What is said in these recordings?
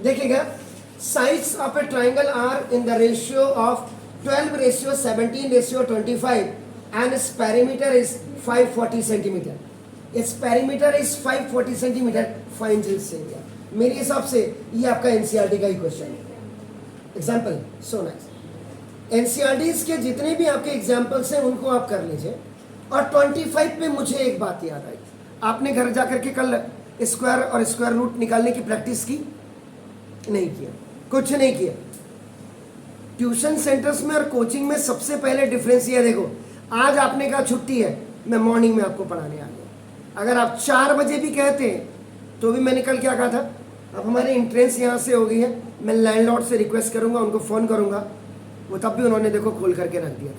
देखिएगा, sides of a triangle are in the ratio of 12:17:25 and its perimeter is 540 centimeter. Its perimeter is 540 centimeter. Find its area. मेरे हिसाब से ये आपका NCERT का ही question है. Example so nice. एनसीईआरटीज के जितने भी आपके एग्जाम्पल्स हैं उनको आप कर लीजिए. और 25 पे मुझे एक बात याद आई. आपने घर जाकर के कल स्क्वायर और स्क्वायर रूट निकालने की प्रैक्टिस की? नहीं किया, कुछ नहीं किया. ट्यूशन सेंटर्स में और कोचिंग में सबसे पहले डिफरेंस ये देखो, आज आपने कहा छुट्टी है, मैं मॉर्निंग में आपको पढ़ाने आ गया. अगर आप 4 बजे भी कहते हैं तो भी मैंने कल क्या कहा था, अब हमारे एंट्रेंस यहाँ से हो गई है, मैं लैंडलॉर्ड से रिक्वेस्ट करूंगा, उनको फ़ोन करूंगा, वो तब भी उन्होंने देखो खोल करके रख दिया था.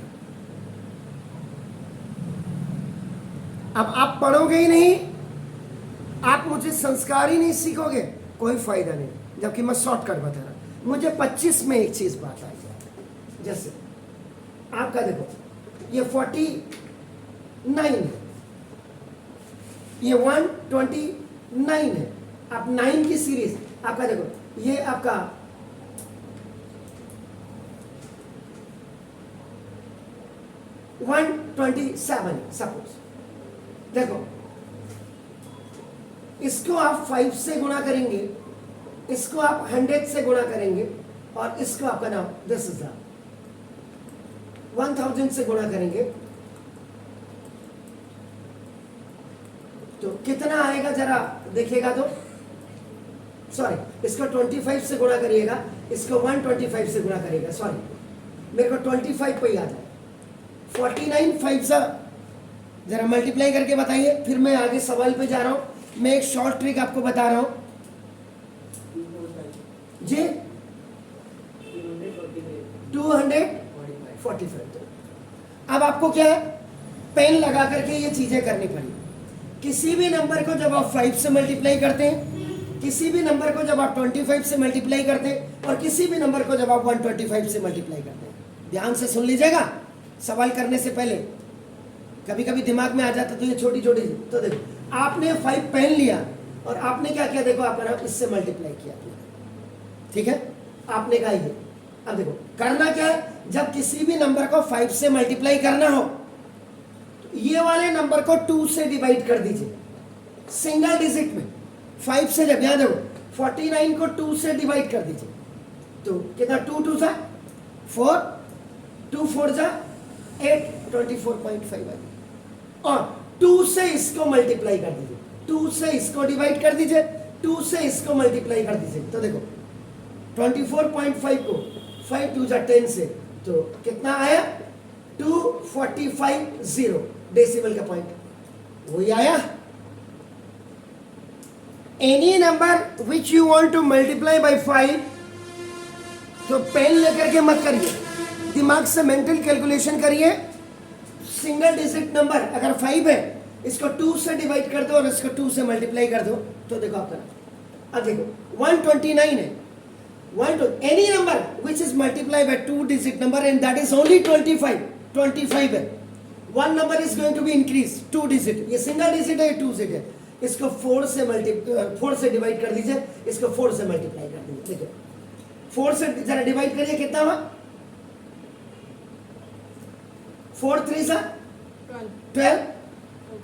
अब आप पढ़ोगे ही नहीं, आप मुझे संस्कार ही नहीं सीखोगे, कोई फायदा नहीं. जबकि मैं शॉर्टकट बता रहा. मुझे 25 में एक चीज बात आई. जैसे आपका देखो ये 49 है, ये 129 है. आप 9 की सीरीज आपका देखो, ये आपका 127 सपोज. देखो इसको आप 5 से गुणा करेंगे, इसको आप 100 से गुणा करेंगे, और इसको आपका नाम दिस इज 1000 से गुणा करेंगे तो कितना आएगा जरा देखिएगा. तो सॉरी, इसको 25 से गुणा करिएगा, इसको 125 से गुणा करिएगा. सॉरी, मेरे को 25 पे याद है. 49 5 से जरा मल्टीप्लाई करके बताइए, फिर मैं आगे सवाल पे जा रहा हूं. मैं एक शॉर्ट ट्रिक आपको बता रहा हूं जी. 245. अब आपको क्या है, पेन लगा करके ये चीजें करनी पड़ी. किसी भी नंबर को जब आप 5 से मल्टीप्लाई करते हैं, किसी भी नंबर को जब आप 25 से मल्टीप्लाई करते हैं, और किसी भी नंबर को जब आप 125 से मल्टीप्लाई करते हैं, ध्यान से सुन लीजिएगा सवाल करने से पहले. कभी कभी दिमाग में आ जाता तो ये छोटी छोटी. तो देखो आपने 5 पेन लिया और आपने क्या किया, देखो आपका नाम इससे मल्टीप्लाई किया, ठीक है. आपने कहा ये. अब देखो करना क्या है, जब किसी भी नंबर को 5 से मल्टीप्लाई करना हो तो ये वाले नंबर को 2 से डिवाइड कर दीजिए सिंगल डिजिट में. 5 से जब याद हो 49 को 2 से डिवाइड कर दीजिए तो कितना, 2 2 सा 4, 2 4 जा 8, 24.5 आ. और 2 से इसको मल्टीप्लाई कर दीजिए, 2 से इसको डिवाइड कर दीजिए, 2 से इसको मल्टीप्लाई कर दीजिए. तो देखो 24.5 को 5 2 जा 10 से तो कितना आया, 245 डेसिमल का पॉइंट वही आया. Any number which you want to multiply by 5, तो पेन लेकर के मत करिए, दिमाग से मेंटल कैलकुलेशन करिए. सिंगल डिजिट नंबर अगर 5 है, इसको 2 से डिवाइड कर दो और इसको 2 से मल्टीप्लाई कर दो तो देखो आपका. अब देखो 129 है. Any number which is multiply by 2 digit number and that is only 25 है. 1 number is going to be increase 2 digit. ये सिंगल डिजिट है, 2 डिजिट है. इसको 4 से डिवाइड कर दीजिए, इसको 4 से मल्टीप्लाई कर दीजिए. देखो 4 से जरा डिवाइड करिए, कितना हुआ, 4 3 सा 12,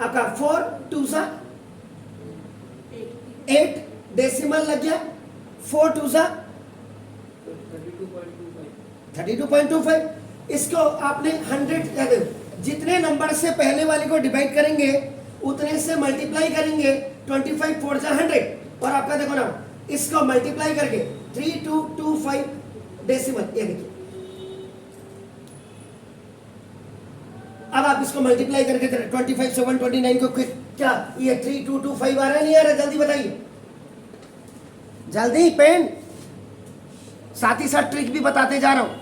आपका 4 2 सा 8, डेसिमल लग गया. 4 2 सा 32.25. इसको आपने 100 जितने नंबर से पहले वाले को डिवाइड करेंगे उतने से मल्टीप्लाई करेंगे. 25 4 जा 100, और आपका देखो ना इसको मल्टीप्लाई करके 3225 डेसिमल. ये देखिए, अब आप इसको मल्टीप्लाई करके 25 से 129 को क्या ये 3225 आ रहा है, नहीं आ रहा, जल्दी बताइए, जल्दी. पेन साथ ही साथ ट्रिक भी बताते जा रहा हूं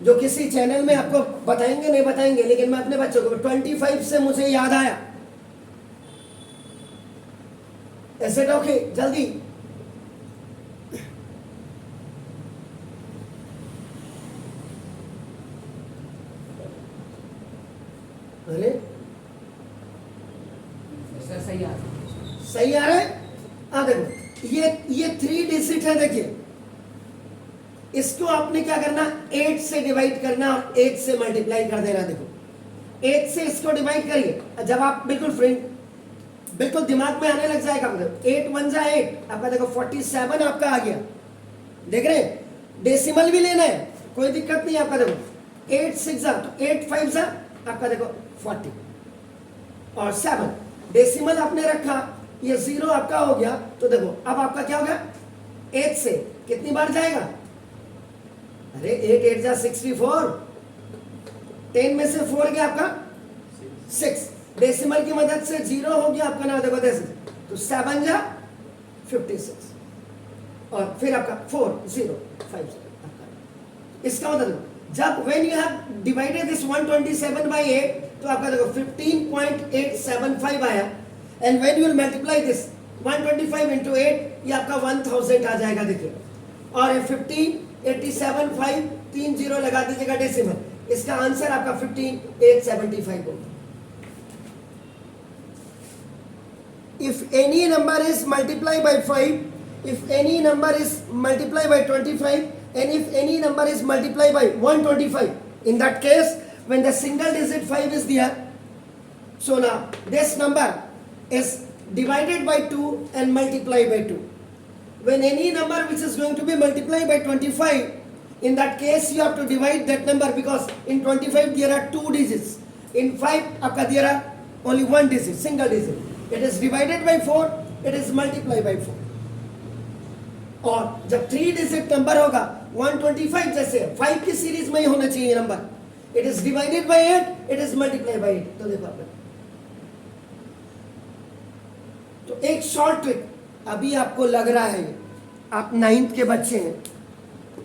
जो किसी चैनल में आपको बताएंगे नहीं बताएंगे, लेकिन मैं अपने बच्चों को 25 से मुझे याद आया. ऐसे ओके, जल्दी. अरे सही आ रहा है. देखो ये 3 डिजिट है, देखिए इसको आपने क्या करना, 8 से डिवाइड करना और 8 से मल्टीप्लाई कर देना। देखो 8 से इसको डिवाइड करिए, जब आप बिल्कुल दिमाग में आने लग जाएगा, 8 1 जा 8 आपका, देखो 47 आपका आ गया। देख रहे हैं, डेसिमल भी लेना है, कोई दिक्कत नहीं आपका। देखो 8 6 जा, तो 8 5 जा आपका, देखो 40 और 7 डेसिमल आपने रखा, ये 0 आपका हो गया। तो देखो अब आपका क्या हो गया, 8 से कितनी बार जाएगा, अरे 8 8 जा 64, 10 में से 4 गया आपका 6, डेसिमल की मदद से 0 हो गया आपका ना, देखो जैसे, तो 7 जा 56 और फिर आपका 4 0 5 आपका। इसका मतलब जब when you have divided this 127 by 8, तो आपका देखो 15.875 आया, and when you will multiply this 125 into 8, ये आपका 1000 आ जाएगा। देखिए, और ये 15.87.5 3 0 लगा दीजिएगा डेसिमल, इसका आंसर आपका 15.875 होगा। If any number is multiplied by 5, if any number is multiplied by 25, and if any number is multiplied by 125, in that case, when the single digit 5 is there, so now this number is divided by 2 and multiplied by 2. When any number which is going to be multiplied by 25, in that case you have to divide that number, because in 25 there are 2 digits, in 5 आपका there are only 1 digit, single digit. It is divided by 4, it is multiplied by 4. और जब 3 digit number होगा 125, जैसे 5 की series में ही होना चाहिए number, it is divided by 8, it is multiply bye 8। तो देखो आपने, तो एक शॉर्ट ट्रिक, अभी आपको लग रहा है आप 9th के बच्चे हैं,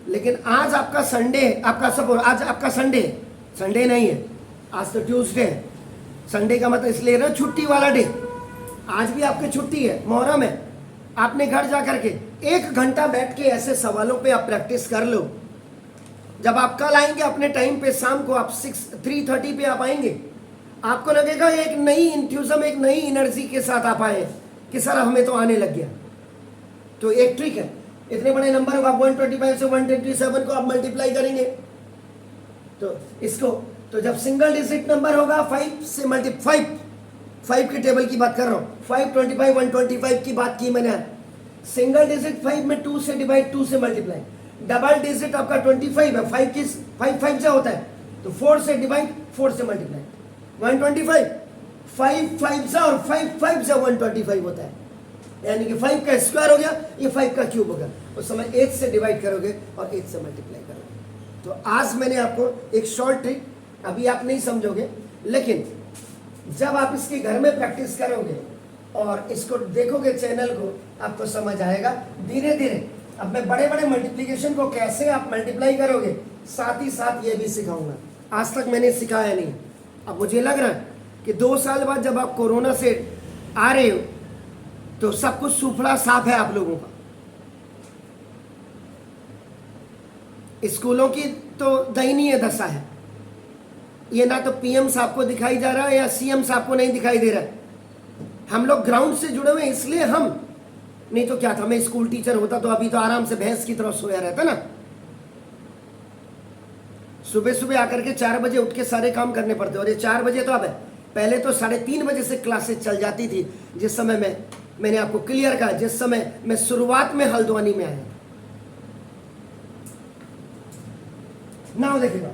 लेकिन आज आपका संडे, आपका सब आज आपका संडे नहीं है, आज तो ट्यूसडे है। संडे का मतलब इसलिए ना छुट्टी वाला डे, आज भी आपकी छुट्टी है, मुहर्रम है। आपने घर जा करके 1 घंटा बैठ के ऐसे सवालों पे आप प्रैक्टिस कर लो। जब आप कल आएंगे अपने टाइम पे, शाम को आप 3:30 पे आप आएंगे, आपको लगेगा एक नई इंथ्यूजम, एक नई एनर्जी के साथ आप आए कि सर हमें तो आने लग गया। तो एक ट्रिक है, इतने बड़े नंबर को आप 125 से 127 को आप मल्टीप्लाई करेंगे, तो इसको, तो जब सिंगल डिजिट नंबर होगा 5 से मल्टीप्लाई, 5 के टेबल की बात कर रहा हूँ, 5 25 125 की बात की मैंने। सिंगल डिजिट 5 में 2 से डिवाइड, 2 से मल्टीप्लाई। डबल डिजिट आपका 25 है, 5 से होता है, तो 4 से डिवाइड, 4 से मल्टीप्लाई। 125 5 5 से और 5 से 125 होता है, यानी कि 5 का स्क्वायर हो गया, ये 5 का क्यूब हो गया। उस समय 8 से डिवाइड करोगे और 8 से मल्टीप्लाई करोगे। तो आज मैंने आपको एक शॉर्ट ट्रिक, अभी आप नहीं समझोगे, लेकिन जब आप इसके घर में प्रैक्टिस करोगे और इसको देखोगे चैनल को, आपको समझ आएगा धीरे धीरे। अब मैं बड़े बड़े मल्टीप्लिकेशन को कैसे आप मल्टीप्लाई करोगे, साथ ही साथ ये भी सिखाऊंगा। आज तक मैंने सिखाया नहीं। अब मुझे लग रहा है कि 2 साल बाद जब आप कोरोना से आ रहे हो, तो सब कुछ सुफड़ा साफ है आप लोगों का। स्कूलों की तो दयनीय दशा है, ये ना तो पीएम साहब को दिखाई जा रहा है या सीएम साहब को नहीं दिखाई दे रहा है। हम लोग ग्राउंड से जुड़े हुए इसलिए हम, नहीं तो क्या था, मैं स्कूल टीचर होता तो अभी तो आराम से भैंस की तरह सोया रहता ना। सुबह सुबह आकर के 4 बजे उठ के सारे काम करने पड़ते, और ये 4 बजे तो अब है, पहले तो 3:30 बजे से क्लासेस चल जाती थी। जिस समय मैंने आपको क्लियर कहा, जिस समय मैं शुरुआत में हल्द्वानी में आया। नाउ देखिएगा,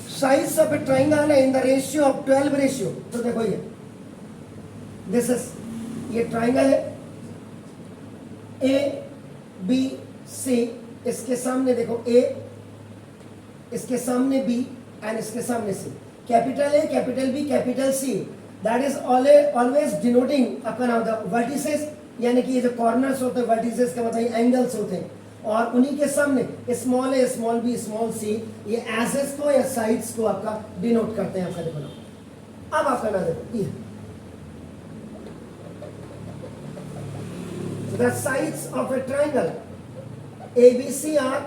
size of a triangle in the ratio of 12 ratio. तो देखो ये दिस इज, ये ट्राइंगल है ए बी सी, इसके सामने देखो ए, इसके सामने बी एंड इसके सामने C. Capital A, capital B, capital C, that is always denoting आपका नाम द वर्टिसेस, यानी कि ये जो कॉर्नर्स होते हैं, वर्टिसेस का मतलब एंगल्स होते हैं, और उन्हीं के सामने स्मॉल ए, स्मॉल बी, स्मॉल सी, ये एसेस को या साइड्स को आपका डिनोट करते हैं। आपका देखो ना, अब आपका ना देखो ये the sides of a triangle ABC are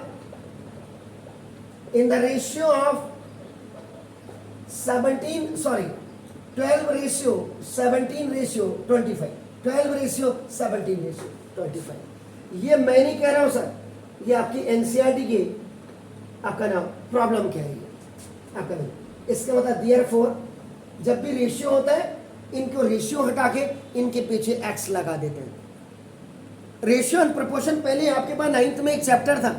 in the ratio of 12 ratio 17 ratio 25, 12 ratio 17 ratio 25। ये मैं नहीं कह रहा हूं सर, ये आपकी एनसीईआरटी की आपका नाम प्रॉब्लम क्या है ये आपका नाम। इसका मतलब देयरफॉर जब भी रेशियो होता है इनको रेशियो हटा के इनके पीछे एक्स लगा देते हैं। रेशियो एंड प्रोपोर्शन पहले आपके पास 9th में एक चैप्टर था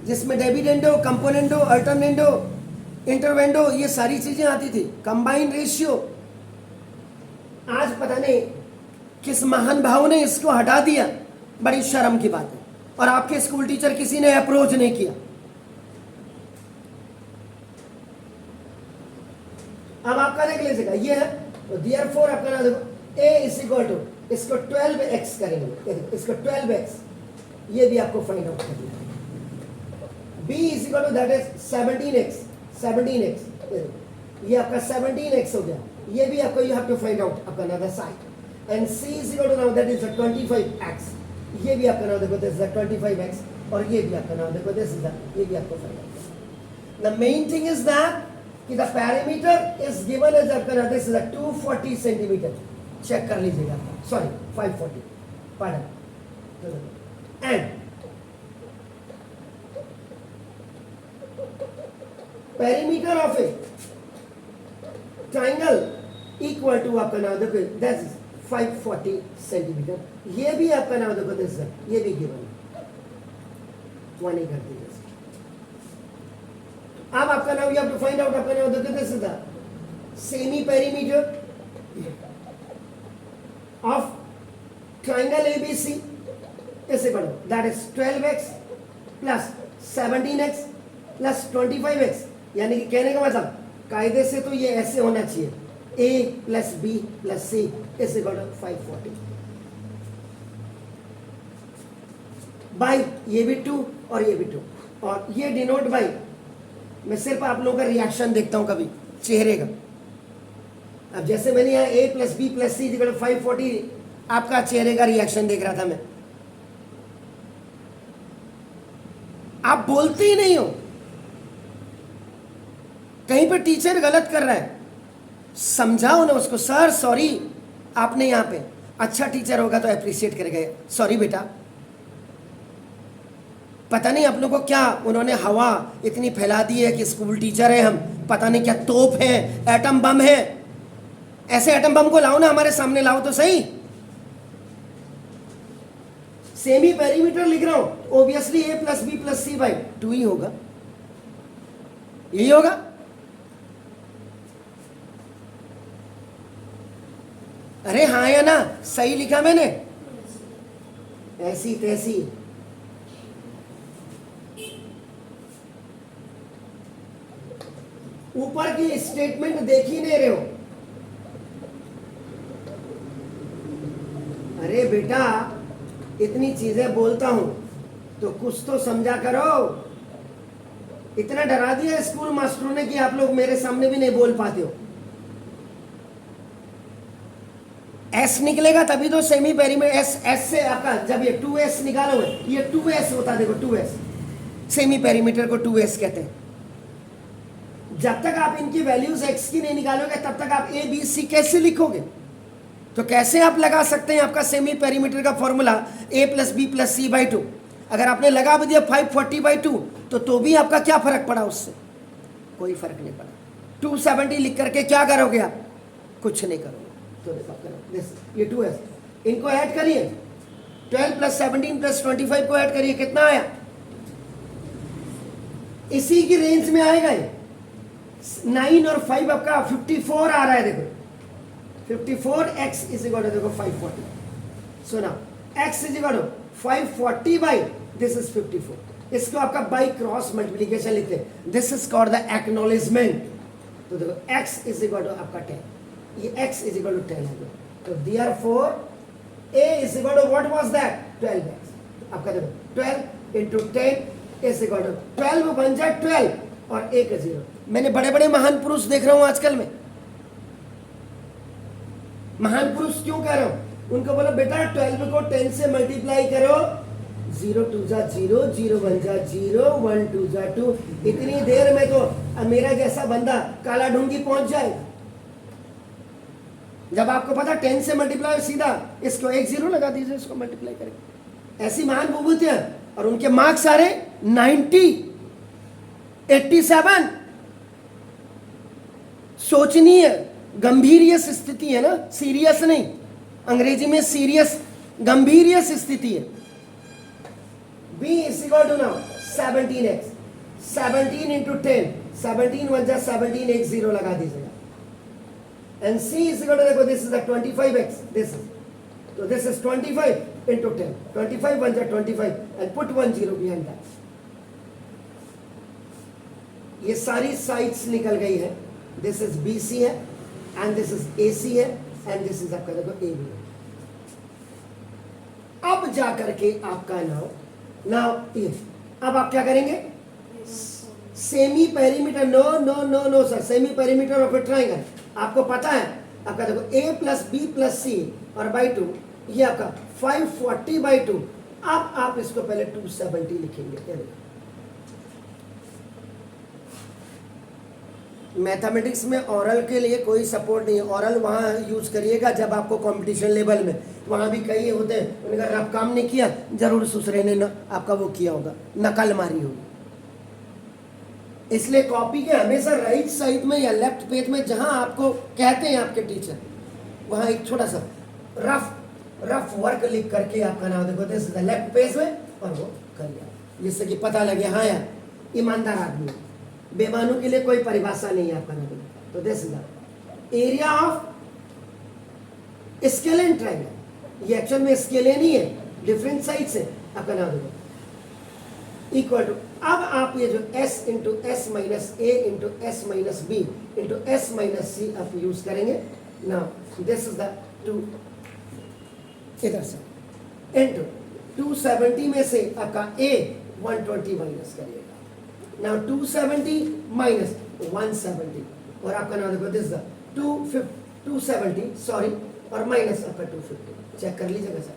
जिसमें डिविडेंडो, कंपोनेंडो, अल्टरनेंडो, इंटरवेंडो ये सारी चीजें आती थी। कंबाइंड रेशियो आज पता नहीं किस महान भाव ने इसको हटा दिया, बड़ी शर्म की बात है। और आपके स्कूल टीचर किसी ने अप्रोच नहीं किया। अब आपका देख लीजिएगा ये है, तो देयरफॉर आपका ना देखो a इज इक्वल टू इसको 12x करेंगे, इसको 12x ये भी आपको फाइंड आउट करना है। b is equal to that is 17x ये आपका 17x हो गया, ये भी आपको you have to find out आपका another side. And c is equal to now that is 25x ये भी आपका नाम देखो दिस इज 25x और ये भी आपका नाम देखो दिस इज ये भी आपको find out. The main thing is that कि the parameter is given as आपका दिस इज 240 सेंटीमीटर, चेक कर लीजिएगा, sorry 540 pardon. And perimeter of a triangle equal to आपका नाम देखो दैट इज 540 सेंटीमीटर, ये भी आपका नाम देखो दिस ये भी गिवन है, वन ही कर दीजिए। अब आपका नाम you have to find out आपका नाम देखो this is the semi perimeter of triangle ABC ऐसे पढ़ो that is 12x plus 17x plus 25x, यानी कि कहने का मतलब कायदे से तो ये ऐसे होना चाहिए a plus b plus c is equal to 540 by ये भी 2 और ये भी 2 और ये डिनोट बाई, मैं सिर्फ आप लोगों का रिएक्शन देखता हूं कभी चेहरे का। अब जैसे मैंने यहाँ a plus B plus C equal to 540 आपका चेहरे का रिएक्शन देख रहा था मैं, आप बोलते ही नहीं हो, कहीं पर टीचर गलत कर रहा है समझाओ ना उसको, सर सॉरी आपने यहाँ पे, अच्छा टीचर होगा तो अप्रिशिएट करेगा, सॉरी बेटा। पता नहीं आप लोगों को क्या उन्होंने हवा इतनी फैला दी है कि स्कूल टीचर है हम, पता नहीं क्या तोप है, एटम बम है। ऐसे एटम बम को लाओ ना हमारे सामने, लाओ तो सही। सेमी पेरीमीटर लिख रहा हूं, obviously a plus B plus C by 2 ही होगा, यही होगा। अरे हाँ या ना, सही लिखा मैंने, ऐसी तैसी। ऊपर की स्टेटमेंट देख ही नहीं रहे हो। अरे बेटा इतनी चीजें बोलता हूं तो कुछ तो समझा करो। इतना डरा दिया स्कूल मास्टरों ने कि आप लोग मेरे सामने भी नहीं बोल पाते हो। एस निकलेगा तभी तो सेमी पेरीमीटर, एस से आपका जब ये 2s निकालोगे, ये 2s होता है, देखो 2s, सेमी पेरीमीटर को 2s कहते हैं। जब तक आप इनकी वैल्यूज x की नहीं निकालोगे तब तक आप a b c कैसे लिखोगे? तो कैसे आप लगा सकते हैं आपका सेमी पेरीमीटर का formula a plus B plus C by 2। अगर आपने लगा भी दिया 540 बाई 2 तो भी आपका क्या फर्क पड़ा उससे? कोई फर्क नहीं पड़ा। 270 लिख करके क्या करोगे आप? कुछ नहीं करोगे। तो देखो ये 2s, इनको ऐड करिए, 12 प्लस 17 प्लस 25 को ऐड करिए, कितना आया? इसी की रेंज में आएगा ये। 9 और 5 आपका 54 आ रहा है। देखो 54x इज इक्वल टू देखो 540। So now x is equal to 540 by this is 54। इसको आपका बाई क्रॉस मल्टीप्लिकेशन लिखते हैं, this is called the acknowledgement. तो देखो x इज इक्वल टू आपका 10, ये x इज इक्वल टू 10 है। तो therefore a is equal to what was that 12x। आपका देखो 12 इंटू 10 इज इक्वल टू 12 बन जाए 12 और 1 0। मैंने बड़े बड़े महान पुरुष देख रहा हूं आजकल में। महान पुरुष क्यों कह रहा हूं? उनको बोलो बेटा 12 को 10 से मल्टीप्लाई करो, 0 2 जा 0, 0 1 जा 0, 1 2 जा 2। इतनी देर में तो मेरा जैसा बंदा काला ढूंगी पहुंच जाए। जब आपको पता 10 से मल्टीप्लाई, सीधा इसको 1 0 लगा दीजिए, इसको मल्टीप्लाई करेंगे। ऐसी महान विभूतियां, और उनके मार्क्स आ रहे 90, 87। सोचनीय गंभीर स्थिति है ना, सीरियस नहीं, अंग्रेजी में सीरियस, गंभीर स्थिति है। b is equal to now 17x, 17 into 10, 17 1 जा 17, एक जीरो लगा दीजिएगा। And c is equal to, देखो this is the 25x, this is, तो दिस इज 25 इंटू 10, 25 1 जा 25, and put 1 zero behind that. ये सारी साइड्स निकल गई है। दिस इज BC है, एंड दिस इज AC है, एंड दिस इज आपका देखो AB है। अब जा करके आपका नाउ ये, अब आप क्या करेंगे, semi perimeter, no no no no sir, semi perimeter of a triangle आपको पता है, आपका देखो A plus B plus C और बाई 2, ये आपका 540 बाई 2। अब आप इसको पहले 270 लिखेंगे। मैथमेटिक्स में ऑरल के लिए कोई सपोर्ट नहीं है, ऑरल वहाँ यूज करिएगा जब आपको कंपटीशन लेवल में, वहाँ भी कई होते हैं, उन्होंने कहा रफ काम नहीं किया, जरूर दूसरे ने आपका वो किया होगा, नकल मारी होगी। इसलिए कॉपी के हमेशा राइट साइड में या लेफ्ट पेज में जहाँ आपको कहते हैं आपके टीचर, वहाँ एक छोटा सा रफ वर्क लिख करके आपका नाम देखो, this is the left page में, और वो कर लिया, जिससे कि पता लगे हाँ यार ईमानदार आदमी है। बेमानों के लिए कोई परिभाषा नहीं है आपका नाम। तो this is the area of scalene triangle, ये एक्चुअल में स्केलेन ही है, डिफरेंट साइड्स है, आपका नाम देखो इक्वल टू, अब आप ये जो s into s minus a into s minus b into s minus c आप यूज करेंगे। नाउ दिस इज द 2, इधर से इंटू 270 में से आपका a 120 माइनस करिएगा। नाउ 270 माइनस 170, और आपका नाम देखो दिस द 270 सॉरी, और माइनस आपका 250, चेक कर लीजिएगा सर।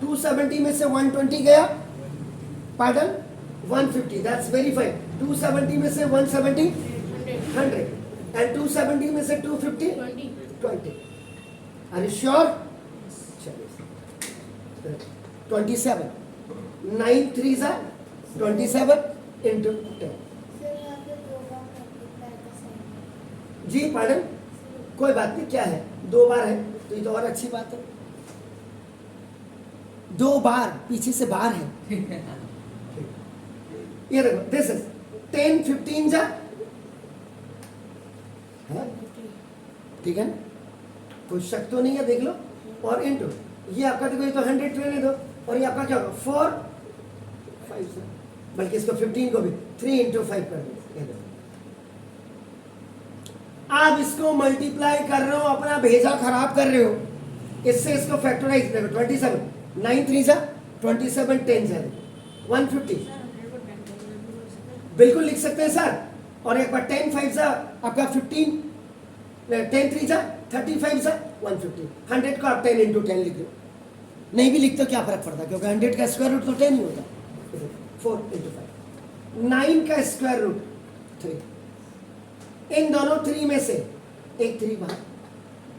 270 में से 120 गया, पार्डन 150, दैट्स वेरी फाइन। 270 में से 170 100, एंड 270 में से 250 20। Are you sure? 27, 9 3 जा 27 इंटू 10। जी पार्डन, कोई बात नहीं, क्या है 2 बार है तो ये तो और अच्छी बात है, 2 बार पीछे से बाहर है। ये देखो दिस इज 10 15 जा, ठीक है ना, कोई शक तो नहीं है, देख लो। और इंटू ये आपका देखो, ये तो 100 रहने दो, और ये आपका क्या होगा 4 5 से, बल्कि इसको 15 को भी 3 इंटू 5 कर दो। आप इसको मल्टीप्लाई कर रहे हो, अपना भेजा खराब कर रहे हो, इससे इसको फैक्टराइज देखो 27 9 3 जा 27 10 जा 150, बिल्कुल लिख सकते हैं सर। और एक बार 10 5 जा आपका 15, 10 3 जा 35 जा 150, 100 को आप 10 इंटू 10 लिख लो, नहीं भी लिखते क्या फर्क पड़ता, क्योंकि 100 का स्क्वायर रूट तो 10 ही होता। 4 इंटू 5, 9 का स्क्वायर रूट 3, इन दोनों 3 में से एक 3 बाहर,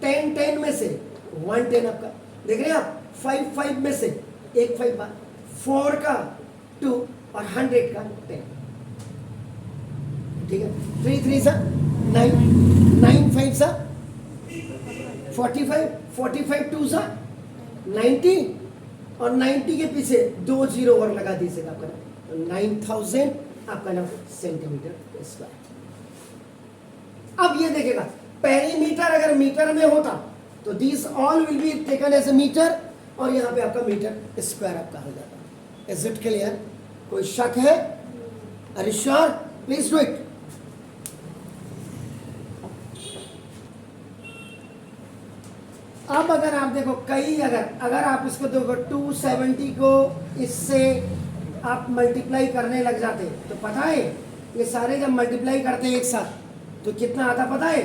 10 10 में से 1 10 आपका, देख रहे हैं आप, 5 5 में से एक 5 बाहर, 4 का 2 और 100 का 10, ठीक है। 3 3 सा 9, 9 5 सा 45, 45 2 सा 90, और 90 के पीछे 2 जीरो और लगा दीजिएगा आपका, 9000 आपका नाम सेंटीमीटर स्क्वायर। अब ये देखेगा पेरीमीटर अगर मीटर में होता तो this all will be taken as a metre, और यहाँ पे आपका मीटर स्क्वायर आपका हो जाता। Is it clear? कोई शक है? Are you sure? Please do it. अब अगर आप देखो कई, अगर आप इसको देखो 270 को इससे आप मल्टीप्लाई करने लग जाते, तो पता है ये सारे जब मल्टीप्लाई करते हैं एक साथ तो कितना आता पता है?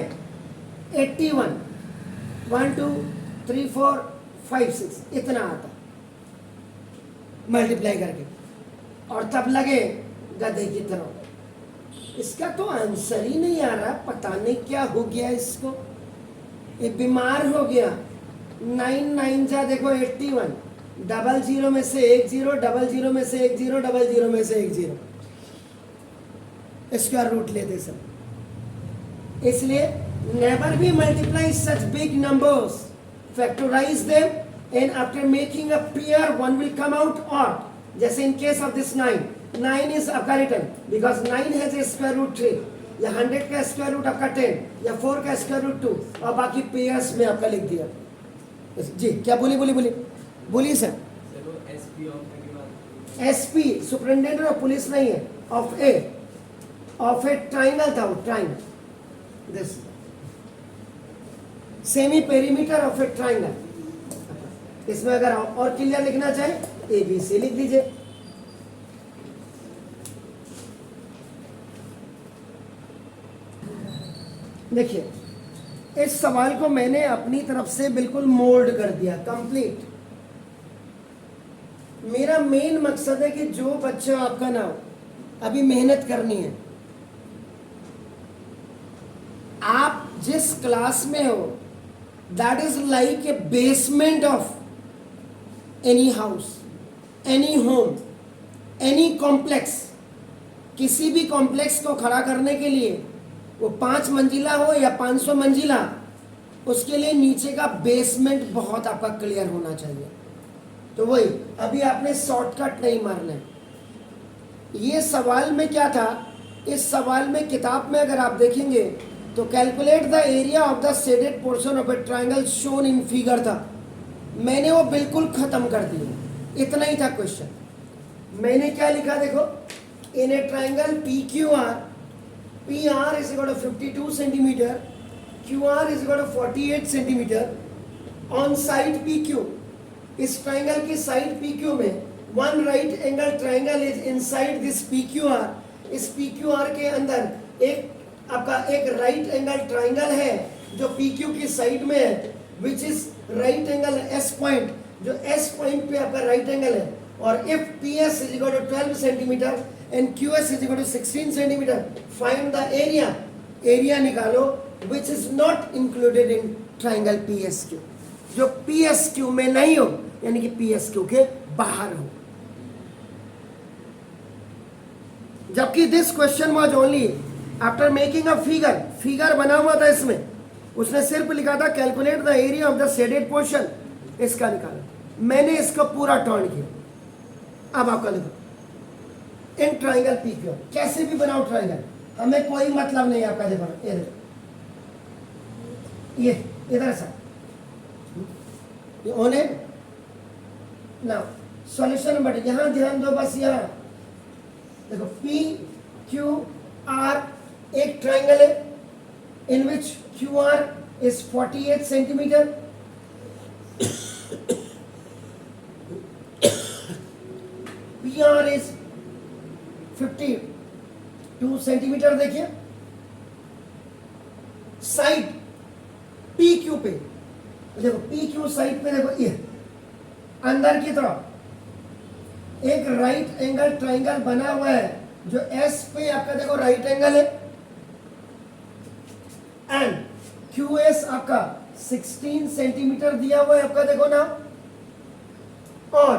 81, 1 2 3 4 5 6 इतना आता मल्टीप्लाई करके, और तब लगे गधे की तरह इसका तो आंसर ही नहीं आ रहा, पता नहीं क्या हो गया इसको, ये बीमार हो गया। 9 9 जा देखो 81, डबल जीरो में से एक जीरो, डबल जीरो में से एक जीरो, डबल जीरो में से एक जीरो, स्क्वायर रूट लेते सब। इसलिए never be multiply such big numbers, factorise them and after making a pair one will come out odd. जैसे इन केस ऑफ दिस 9, 9 इज आपका return because 9 has a square root 3, या 100 का square root आपका 10, या 4 का स्क्वायर रूट 2, और बाकी पेयर्स में आपका लिख दिया। जी क्या बोलिए sir. SP superintendent of police नहीं है, ऑफ ए ट्राइंगल था वो, triangle, this semi perimeter of a triangle. इसमें अगर और क्लियर लिखना चाहे ABC लिख दीजिए। देखिए इस सवाल को मैंने अपनी तरफ से बिल्कुल मोल्ड कर दिया कंप्लीट। मेरा मेन मकसद है कि जो बच्चा आपका ना अभी मेहनत करनी है, आप जिस क्लास में हो that is like a basement of any house, any home, any complex. किसी भी कॉम्प्लेक्स को खड़ा करने के लिए वो 5 मंजिला हो या 500 मंजिला, उसके लिए नीचे का बेसमेंट बहुत आपका क्लियर होना चाहिए। तो वही अभी आपने शॉर्टकट नहीं मारना है। ये सवाल में क्या था, इस सवाल में किताब में अगर आप देखेंगे तो calculate the area of the shaded portion of a triangle shown in figure था। मैंने वो बिल्कुल खत्म कर दिया, इतना ही था क्वेश्चन। मैंने क्या लिखा देखो, in a triangle PQR, PR is equal to 52 centimeter, QR is equal to 48 centimeter, on side PQ, इस ट्राइंगल की साइड PQ में one right angle triangle is inside this PQR। इस PQR के अंदर एक आपका एक राइट एंगल ट्राइंगल है जो PQ की साइड में है, which is right angle S point, जो S पॉइंट पे आपका राइट एंगल है। और if PS is equal to 12 centimeter and QS is equal to 16 centimeter, find the area, area निकालो which is not included in triangle PSQ, जो PSQ में नहीं हो, यानी कि PSQ के बाहर हो। जबकि this question was only after making a figure बना हुआ था इसमें, उसने सिर्फ लिखा था calculate the area of the shaded portion, इसका निकाला। मैंने इसको पूरा टर्न किया। अब आपका देखो इन ट्राइंगल PQ, कैसे भी बनाओ ट्राइंगल, हमें कोई मतलब नहीं आपका। देखो ये इधर सा ओने ना सॉल्यूशन, बट यहां ध्यान दो बस। यहां देखो PQR एक ट्राइंगल है इन विच QR is 48 centimeter, PR is 52 centimeter। देखिए साइड PQ पे देखो, PQ साइड पे देखो, ये अंदर की तरफ एक राइट एंगल ट्राइंगल बना हुआ है जो S पे आपका देखो राइट एंगल है, एंड QS आपका 16 सेंटीमीटर दिया हुआ है आपका देखो ना, और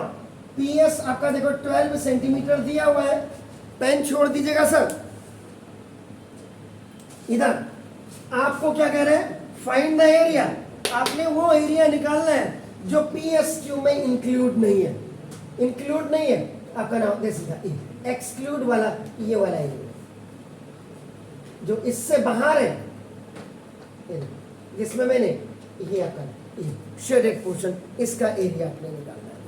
PS आपका देखो 12 सेंटीमीटर दिया हुआ है। पेन छोड़ दीजिएगा सर। इधर आपको क्या कह रहे हैं, फाइंड द एरिया। आपने वो एरिया निकालना है जो PSQ में इंक्लूड नहीं है। इंक्लूड नहीं है आपका नाम दे सीधा, एक्सक्लूड वाला, ये वाला एरिया जो इससे बाहर है, जिसमें मैंने ये आपका शेडेड पोर्शन, इसका एरिया आपने निकालना है।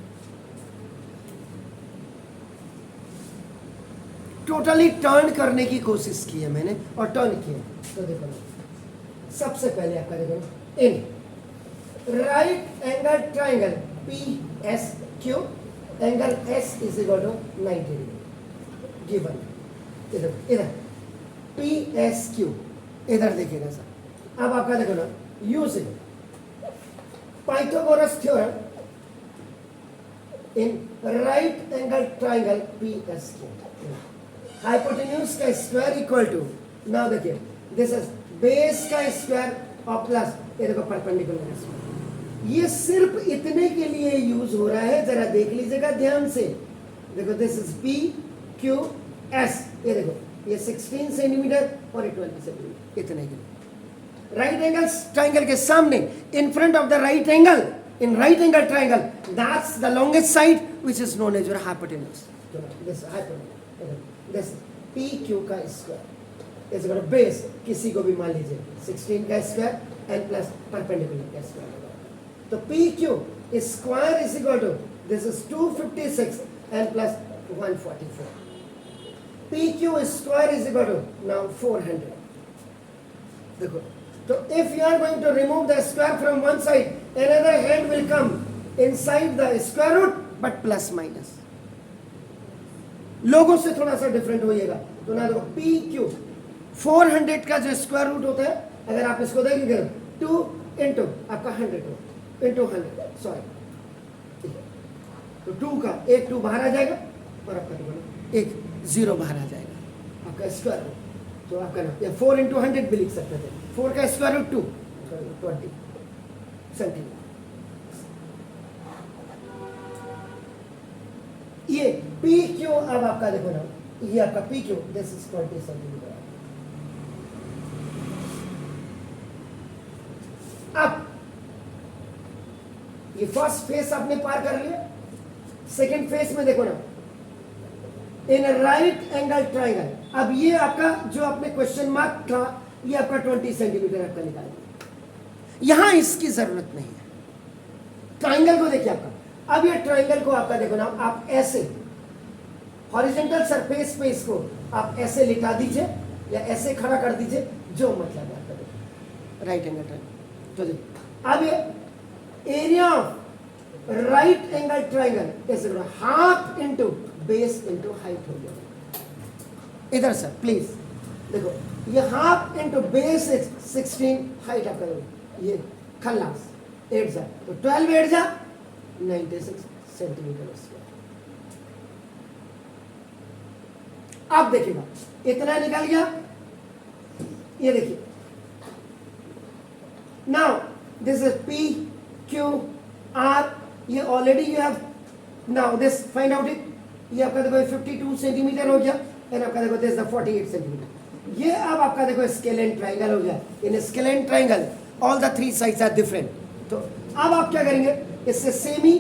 टोटली टर्न करने की कोशिश की है मैंने और टर्न किया। तो देखो सबसे पहले आपका देखो in right angle triangle PSQ, angle S is equal to 90 degree given. इधर PSQ, इधर देखिएगा सर। अब आपका देखो ना, using Pythagoras theorem in right angle triangle PSQ, hypotenuse का स्क्वायर इक्वल टू, नाउ देखिए दिस इज बेस का स्क्वायर और प्लस ये देखो परपेंडिकुलर स्क्वायर, ये सिर्फ इतने के लिए यूज हो रहा है, जरा देख लीजिएगा ध्यान से। देखो this is P Q S, ये देखो ये 16 सेंटीमीटर और ये 20 सेंटीमीटर, इतने के लिए। राइट एंगल ट्राइंगल के सामने, in front of the right angle, in right angle triangle, that's the longest side which is known as your hypotenuse. This hypotenuse, this PQ का square is equal to base, किसी को भी मान लीजिए 16 का square and plus perpendicular का square. तो PQ is square is equal to, this is 256 and plus 144. PQ is square is equal to now 400. देखो, so if you are going to remove the square from one side, another hand will come inside the square root but plus minus. लोगों से थोड़ा सा different होइएगा। तो ना देखो P Q 400 का जो स्क्वायर रूट होता है, अगर आप इसको देखेंगे 2 इंटू आपका 100 हो इंटू 100, सॉरी, तो 2 का एक 2 बाहर आ जाएगा और आपका तो एक 0 बाहर आ जाएगा आपका स्क्वायर रूट। तो आपका ना 4 इंटू 100 भी लिख सकते थे, 4 का स्क्वायर रूट 2 20 सेंटीमीटर। ये पी क्यू अब आपका देखो ना, ये आपका P Q this is 20 centimetre. अब ये फर्स्ट फेस आपने पार कर लिया, सेकंड फेस में देखो ना, इन राइट एंगल ट्राइंगल। अब ये आपका जो आपने क्वेश्चन मार्क था, ये आपका 20 सेंटीमीटर आपका निकाल दिया। यहां इसकी जरूरत नहीं है। ट्राइंगल को देखिए आपका, अब ये ट्राइंगल को आपका देखो ना, आप ऐसे हॉरिजॉन्टल सरफेस पे इसको आप ऐसे लिटा दीजिए या ऐसे खड़ा कर दीजिए, जो मतलब है आपका राइट एंगल ट्राइंगल। तो देखिए अब ये area of right angle triangle is half into base into height हो गया। इधर सर प्लीज देखो, ये half into base is 16, height आपका ये खल्लास 8 जा, तो 12 8 जा 96 सेंटीमीटर स्क्वायर। आप देखिएगा इतना निकल गया, ये देखिए। Now this is P Q R, ये already you have, now this find out it. ये आपका देखो 52 सेंटीमीटर हो गया, एंड आपका देखो दिस 48 सेंटीमीटर। ये अब आपका देखो स्केलेन ट्राइंगल हो गया। In scalene triangle all the 3 sides are different. तो अब आप क्या करेंगे, इससे semi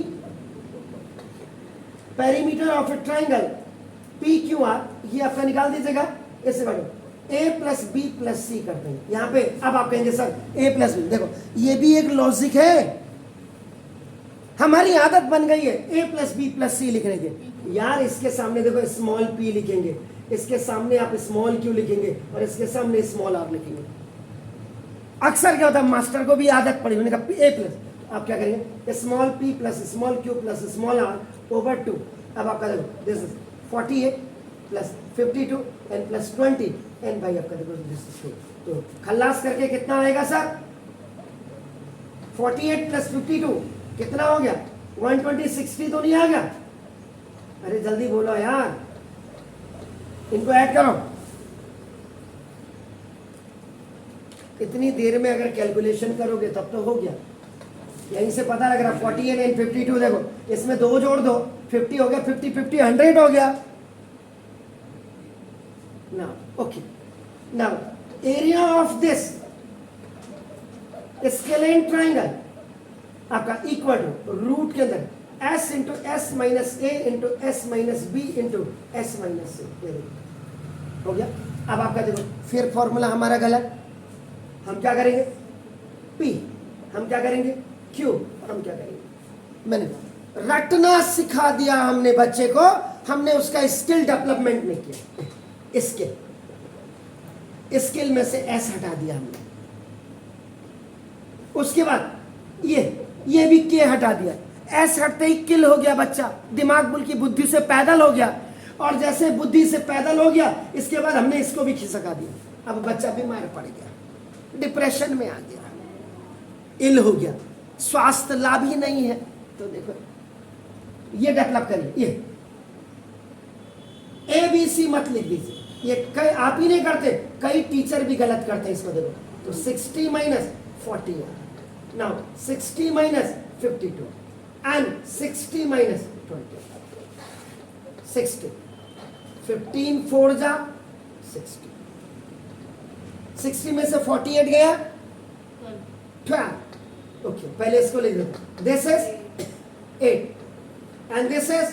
perimeter of a triangle P Q R, ये आपका निकाल दीजिएगा। इससे बढ़ो a plus B plus c करते हैं यहाँ पे। अब आप कहेंगे सर ए प्लस बी, देखो ये भी एक लॉजिक है, हमारी आदत बन गई है ए प्लस बी प्लस सी लिखने की। यार इसके सामने देखो स्मॉल पी लिखेंगे, इसके सामने आप स्मॉल क्यू लिखेंगे और इसके सामने स्मॉल आर लिखेंगे। अक्सर क्या होता है, मास्टर को भी आदत पड़ी, मैंने कहा ए प्लस, आप क्या करेंगे small P plus small Q plus small R over 2। अब आपका देखो this is 48 plus 52 and plus 20 and भाई आपका देखो दिस इज 2। तो खल्लास करके कितना आएगा सर, 48 प्लस 52 कितना हो गया 120, 60 तो नहीं आ गया? अरे जल्दी बोलो यार, इनको ऐड करो। इतनी देर में अगर कैलकुलेशन करोगे तब तो हो गया। यहीं से पता लग रहा 48 एंड 52, देखो इसमें 2 जोड़ दो 50 हो गया, 50 50 100 हो गया। Now okay, now area of this scalene triangle आपका इक्वल टू रूट के अंदर s into s minus a into s minus b into s minus c हो गया। अब आपका देखो फिर फॉर्मूला हमारा गलत, हम क्या करेंगे P, हम क्या करेंगे Q, हम क्या करेंगे, मैंने रटना सिखा दिया हमने बच्चे को, हमने उसका स्किल डेवलपमेंट नहीं किया। स्किल में से S हटा दिया हमने, उसके बाद ये भी K हटा दिया। S हटते ही किल हो गया बच्चा, दिमाग बुल की बुद्धि से पैदल हो गया, और जैसे बुद्धि से पैदल हो गया इसके बाद हमने इसको भी खिसका दिया। अब बच्चा बीमार पड़ गया, डिप्रेशन में आ गया, इल हो गया, स्वास्थ्य लाभ ही नहीं है। तो देखो ये डेवलप करिए, ये ABC मत लिख दीजिए, ये कई आप ही नहीं करते, कई टीचर भी गलत करते हैं इसको। देखो तो 60 minus 40 Now 60 minus 52 and 60 minus 20. 60. 15 4 जा 60. 60 में से 48 गया 12. ओके पहले इसको लिख दो. This is 8 and this is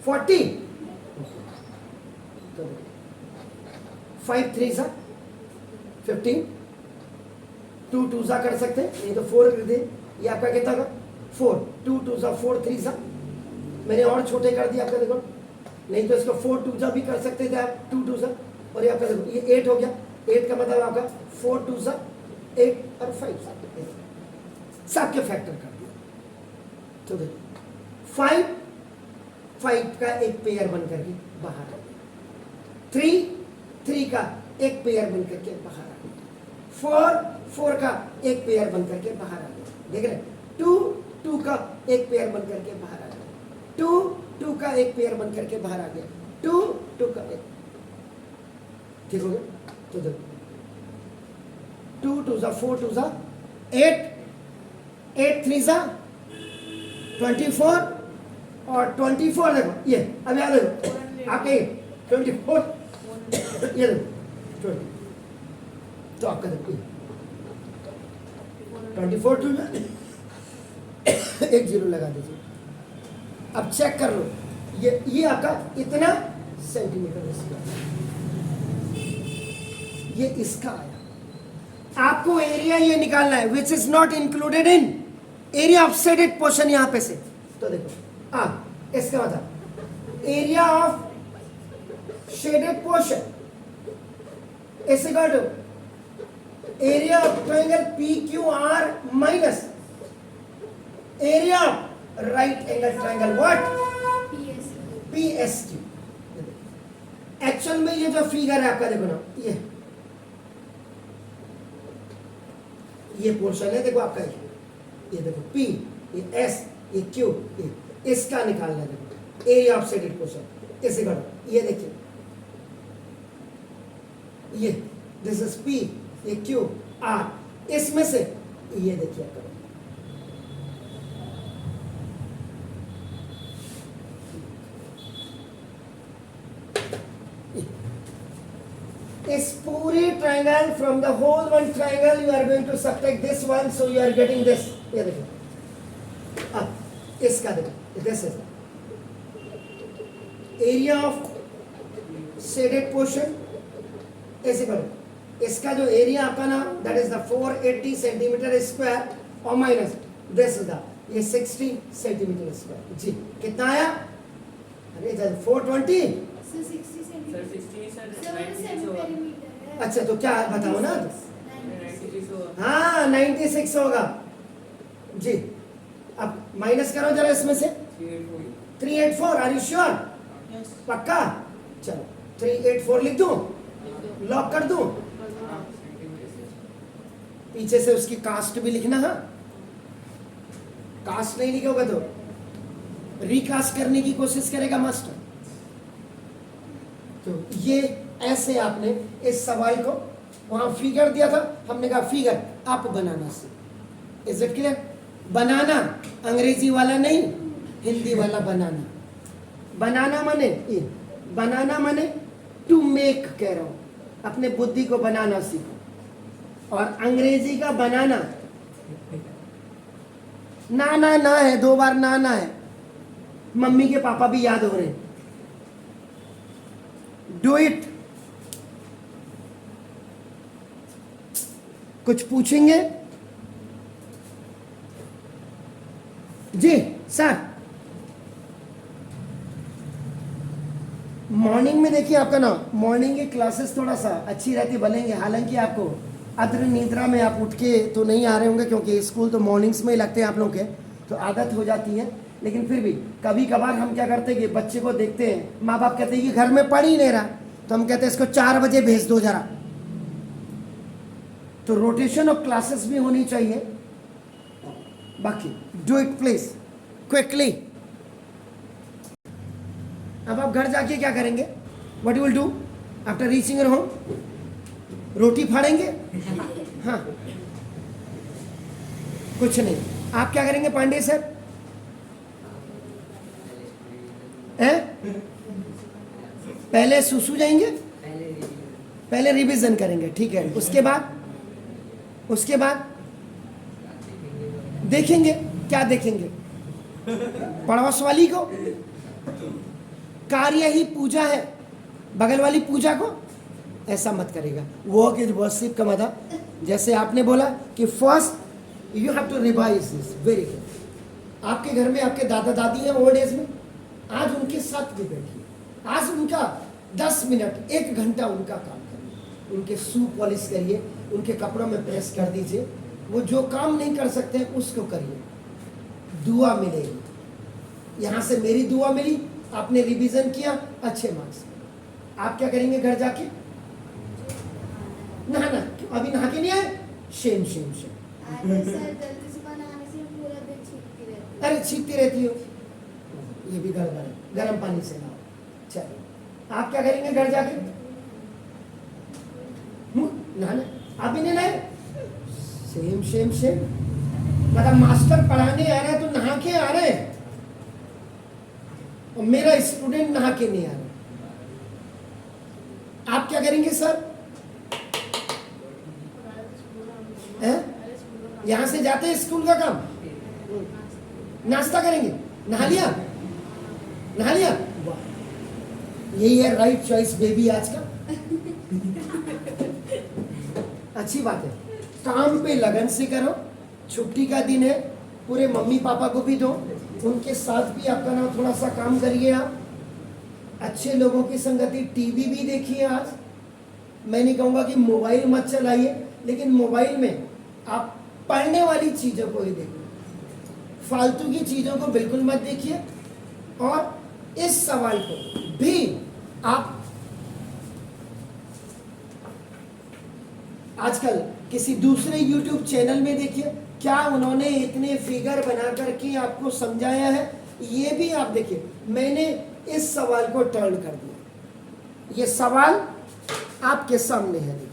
40. 5 3 जा 15. 2 2 जा कर सकते हैं, नहीं तो 4 कर दे. ये आपका कितना होगा 4. 2 2 जा 4 3 जा. मैंने और छोटे कर दिया आपका, देखो. नहीं तो इसको 4 2 जा भी कर सकते थे आप. 2 2 जा और ये आपका देखो ये 8 हो गया. 8 का मतलब आपका 4 2 जा 8 और 5 सबके फैक्टर कर दिया. तो देखो 5 का एक पेयर बन करके बाहर आ गया. 3 का एक पेयर बन करके बाहर आ गया. 4 का एक पेयर बन करके बाहर आ गया. देख रहे 2 का एक पेयर बन करके बाहर आ गया. 2 का एक पेयर बन करके बाहर आ गया. 2 का एक. ठीक हो गया. तो देखो 2 2 जा 4 2 जा 8 8 3 जा 24 और 24 देखो ये अब याद देखो आपके 24 ये देखो 20. तो आपका देखो 24 टू एक जीरो लगा दीजिए. अब चेक कर लो ये आपका इतना सेंटीमीटर स्क्वायर, ये इसका आया. आपको एरिया ये निकालना है which is not included in area of shaded portion. यहां पे से तो देखो इसका मतलब area of shaded portion is equal to area of triangle PQR minus area of right angle triangle what PSG. Actual में ये जो फिगर है आपका देखो ना ये पोर्शन है देखो आपका ये देखो P ये S ये Q ये इसका निकालना है. देखो एरिया ऑफ शेडेड पोर्शन इसे करो. ये देखिए ये दिस इज P ये Q R. इसमें से ये देखिए करो इस पूरे triangle from the whole one triangle you are going to subtract this one so you are getting this. ये देखो अब इसका देखो this is area of shaded portion ऐसे करो. इसका जो एरिया आपका ना that is the 480 centimetre square और माइनस दिस इज द ये 60 सेंटीमीटर स्क्वायर. जी कितना आया? अरे 420. अच्छा तो क्या बताओ ना. हाँ 96 होगा जी. अब माइनस करो जरा इसमें से 384. Are you sure? पक्का? चलो 384 लिख दूं, लॉक कर दूं. पीछे से उसकी कास्ट भी लिखना. हाँ कास्ट नहीं लिखोगे तो रिकास्ट करने की कोशिश करेगा मास्टर. तो ये ऐसे आपने इस सवाल को वहां फिगर दिया था, हमने कहा फिगर आप बनाना सीख. Is it clear? बनाना अंग्रेजी वाला नहीं, हिंदी वाला बनाना. बनाना माने टू मेक कह रहा हूं. अपने बुद्धि को बनाना सीखो. और अंग्रेजी का बनाना ना है, 2 बार ना है. मम्मी के पापा भी याद हो रहे हैं. Do it. कुछ पूछेंगे? जी सर. मॉर्निंग में देखिए आपका ना मॉर्निंग की क्लासेस थोड़ा सा अच्छी रहती बनेंगे. हालांकि आपको अद्र निद्रा में आप उठ के तो नहीं आ रहे होंगे क्योंकि स्कूल तो मॉर्निंग्स में ही लगते हैं आप लोग के, तो आदत हो जाती है. लेकिन फिर भी कभी कभार हम क्या करते हैं कि बच्चे को देखते हैं, माँ बाप कहते हैं कि घर में पढ़ ही नहीं रहा, तो हम कहते हैं इसको 4 बजे भेज दो जरा. तो रोटेशन ऑफ क्लासेस भी होनी चाहिए. बाकी डू इट प्लीज क्विकली. अब आप घर जाके क्या करेंगे? What you will do after reaching your home? रोटी फाड़ेंगे. हाँ कुछ नहीं। आप क्या करेंगे पांडे सर? हैं? पहले सुसु जाएंगे, पहले रिवीजन करेंगे, ठीक है। उसके बाद देखेंगे, क्या देखेंगे? पड़ोस वाली को, कार्य ही पूजा है, बगल वाली पूजा को ऐसा मत करेगा। वर्क इज वर्शिप का मतलब, जैसे आपने बोला कि first you have to revise this, very good. आपके घर में आपके दादा दादी हैं ओल्ड एज में, आज उनके साथ भी बैठिए, आज उनका 10 मिनट 1 घंटा उनका काम करिए, उनके शू पॉलिश करिए, उनके कपड़ों में प्रेस कर दीजिए, वो जो काम नहीं कर सकते हैं उसको करिए, दुआ मिलेगी। यहाँ से मेरी दुआ मिली, आपने रिवीजन किया, अच्छे मार्क्स। आप क्या करेंगे घर जाके? नहाना। अभी नहा के नहीं आए? Shem Shem Shem. अरे छींकती रहती हो, ये भी गड़बड़ है, गर्म पानी से नहाओ। चलो आप क्या करेंगे घर जाके? नहाना। अभी नहीं नहाए? Same same same. मतलब मास्टर पढ़ाने आ रहा है तो नहा के आ रहे हैं, और मेरा स्टूडेंट नहा के नहीं आ रहा। आप क्या करेंगे सर? यहां से जाते हैं स्कूल का काम, नाश्ता करेंगे, नहा लिया? नहा लिया? यही है राइट चॉइस बेबी आज का। अच्छी बात है, काम पे लगन से करो, छुट्टी का दिन है, पूरे मम्मी पापा को भी दो, उनके साथ भी आपका ना थोड़ा सा काम करिए। आप अच्छे लोगों की संगति, टीवी भी देखिए। आज मैं नहीं कहूँगा कि मोबाइल मत चलाइए, लेकिन मोबाइल में आप पढ़ने वाली चीज़ों को ही देखिए, फालतू की चीज़ों को बिल्कुल मत देखिए। और इस सवाल को भी आप आजकल किसी दूसरे YouTube चैनल में देखिए, क्या उन्होंने इतने फिगर बना करके आपको समझाया है, ये भी आप देखिए। मैंने इस सवाल को टर्न कर दिया, ये सवाल आपके सामने है, देखिए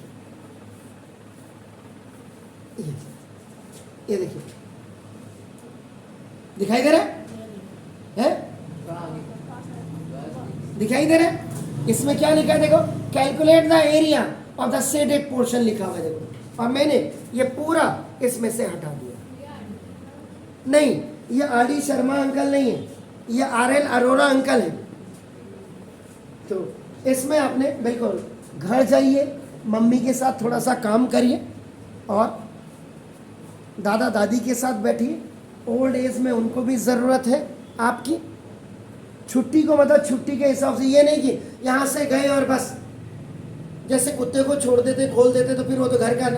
ये देखिए, दिखाई दे रहा है? दिखाई दे रहा है? इसमें क्या लिखा है देखो, calculate the area of the shaded portion लिखा हुआ है देखो, और मैंने ये पूरा इसमें से हटा दिया। नहीं, ये आर.डी. शर्मा अंकल नहीं है, ये R.L. अरोड़ा अंकल है। तो इसमें आपने बिल्कुल घर जाइए, मम्मी के साथ थोड़ा सा काम करिए, और दादा दादी के साथ बैठिए। ओल्ड एज में उनको भी ज़रूरत है आपकी। छुट्टी को मतलब छुट्टी के हिसाब से, ये नहीं कि यहाँ से गए और बस जैसे कुत्ते को छोड़ देते, खोल देते, तो फिर वो तो घर का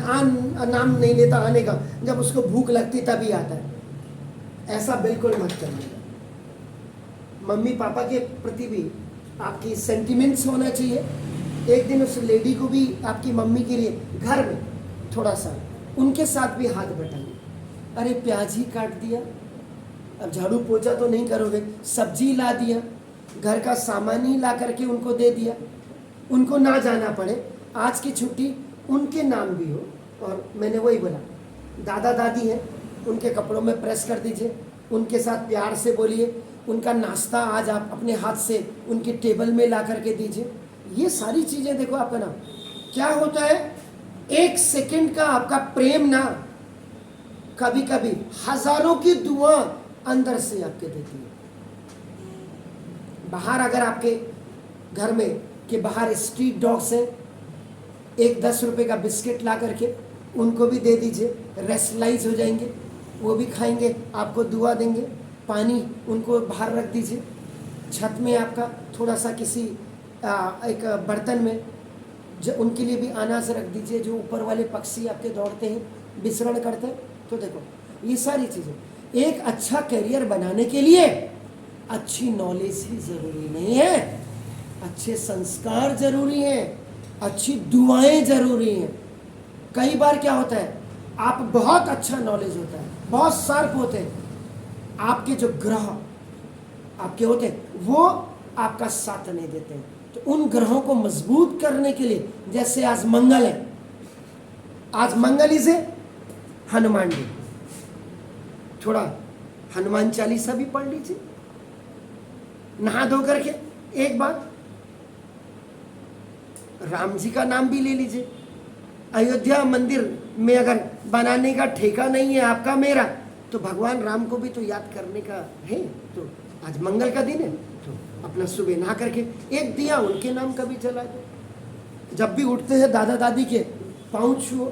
नाम नहीं लेता आने का, जब उसको भूख लगती तभी आता है। ऐसा बिल्कुल मत करिएगा। मम्मी पापा के प्रति भी आपकी सेंटिमेंट्स होना चाहिए। एक दिन उस लेडी को भी आपकी मम्मी के लिए घर में थोड़ा सा उनके साथ भी हाथ बटाइए। अरे प्याज ही काट दिया, अब झाड़ू पोछा तो नहीं करोगे, सब्जी ला दिया, घर का सामान ही ला करके उनको दे दिया, उनको ना जाना पड़े। आज की छुट्टी उनके नाम भी हो। और मैंने वही बोला, दादा दादी हैं, उनके कपड़ों में प्रेस कर दीजिए, उनके साथ प्यार से बोलिए, उनका नाश्ता आज आप अपने हाथ से उनके टेबल में ला करके दीजिए। ये सारी चीज़ें देखो आपका ना क्या होता है, 1 सेकंड का आपका प्रेम ना कभी कभी हजारों की दुआ अंदर से आपके देती है। बाहर अगर आपके घर में के बाहर स्ट्रीट डॉग्स हैं, एक 10 रुपए का बिस्किट ला करके उनको भी दे दीजिए, रेस्टलाइज हो जाएंगे, वो भी खाएंगे, आपको दुआ देंगे। पानी उनको बाहर रख दीजिए, छत में आपका थोड़ा सा किसी एक बर्तन में जो उनके लिए भी अनाज रख दीजिए, जो ऊपर वाले पक्षी आपके दौड़ते हैं, विचरण करते हैं। तो देखो ये सारी चीज़ें, एक अच्छा करियर बनाने के लिए अच्छी नॉलेज ही ज़रूरी नहीं है, अच्छे संस्कार जरूरी हैं, अच्छी दुआएं जरूरी हैं। कई बार क्या होता है, आप बहुत अच्छा नॉलेज होता है, बहुत शार्प होते हैं, आपके जो ग्रह आपके होते हैं वो आपका साथ नहीं देते हैं। तो उन ग्रहों को मजबूत करने के लिए, जैसे आज मंगल है, आज मंगल इसे हनुमान जी, थोड़ा हनुमान चालीसा भी पढ़ लीजिए नहा धो करके। एक बात, राम जी का नाम भी ले लीजिए। अयोध्या मंदिर में अगर बनाने का ठेका नहीं है आपका मेरा, तो भगवान राम को भी तो याद करने का है। तो आज मंगल का दिन है, तो अपना सुबह नहा करके एक दिया उनके नाम का भी जला दो। जब भी उठते हैं दादा दादी के पाँव छुओ।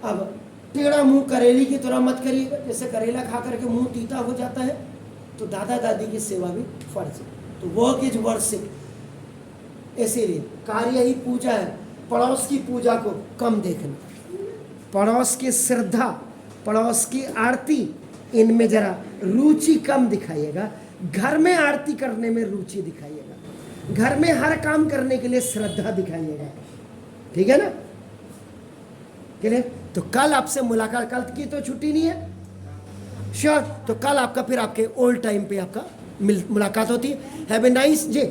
अब टेढ़ा मुंह करेली की तरह मत करिएगा, जैसे करेला खा करके मुंह तीता हो जाता है, तो दादा दादी की सेवा भी फर्ज है। तो वर्क इज वर्शिप, इसीलिए कार्य ही पूजा है। पड़ोस की पूजा को कम देखना, पड़ोस की श्रद्धा, पड़ोस की आरती, इनमें जरा रुचि कम दिखाइएगा। घर में आरती करने में रुचि दिखाइएगा, घर में हर काम करने के लिए श्रद्धा दिखाइएगा। ठीक है ना? क्लियर? तो कल आपसे मुलाकात, कल की तो छुट्टी नहीं है श्योर, तो कल आपका फिर आपके ओल्ड टाइम पे आपका मुलाकात होती है। Have a nice day.